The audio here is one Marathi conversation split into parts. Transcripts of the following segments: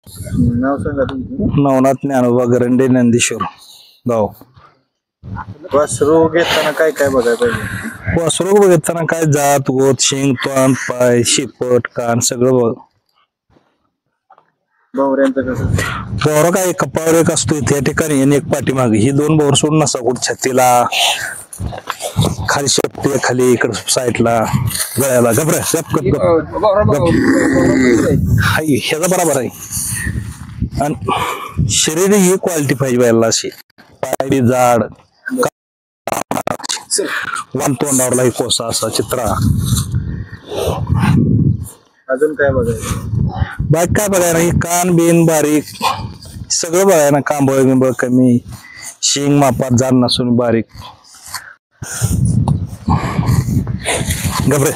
नाव सांगा तुमचं. नवनाथ ज्ञानोबा गरंडे नंदीश्वर गाव. वासरू घेताना काय काय बघायला पाहिजे? वासरू बघताना काय जात गोत शेंग तोंड पाय शेपट कान सगळं बघ. भावऱ्यांचं कसं? बोरा काय कपाळावर एक असतो त्या ठिकाणी आणि एक पाठीमागे ही दोन बोर सोडून नसा कुठे छातीला खाली शेपटी खाली इकडे साईडला गळ्याला घबरा हाय ह्याचा बरोबर आहे. आणि शरीर ही क्वालिटी पाहिजे व्हायला अशी पाय जाड वन तोंडावरला ही कोसा असा चित्रा. अजून काय बघायचं? बाकी काय बघायला हे कान बिन बारीक सगळं बघाय ना. कांबळ बिंबळ कमी शिंग मापात जाण नसून बारीक घबरे.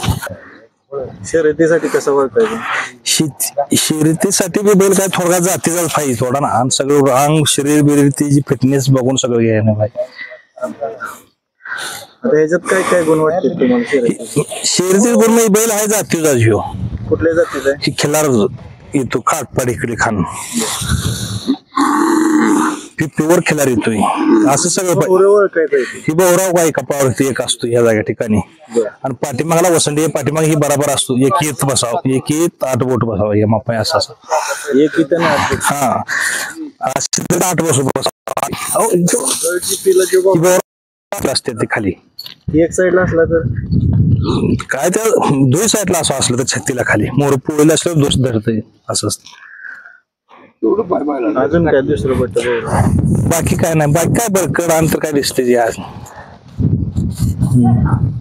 शर्यतीसाठी कसं ओळखायचं? शर्यतीसाठी बी बैल काय थोडा जातीचाच पाहिजे थोडा ना. आणि सगळं अंग शरीर बिरीर त्याची फिटनेस बघून सगळं घ्यायला पाहिजे. आता ह्याच्यात काय काय गुण वाटते तुम्हाला? शर्यतीत गुण म्हणजे बैल आहे जातीचा ह्यो. कुठल्या जातीचा आहे? खिल्लार येतो खाटपाड इकडे खान प्युअर खिलार येतोय असं सगळं. ही बहुराव काय कपाळावरती एक असतो ह्या जागा ठिकाणी. आणि पाठीमागला वसंडी पाठीमाग ही बराबर असतो. एक येत बसावं एक येत 8 बोट बसावं हे मापाय असं असं. एक इथं हा असे 8 बसू असते ते खाली. एक साईडला असला तर काय त्या दोन्ही साईडला असं असलं तर छत्तीला खाली मोर पोळीला असलं दोष धरत असं असतं. अजून काय दुसरं बट्ट? बाकी काय नाही. बाकी काय बरकड अंतर काय दिसते आज.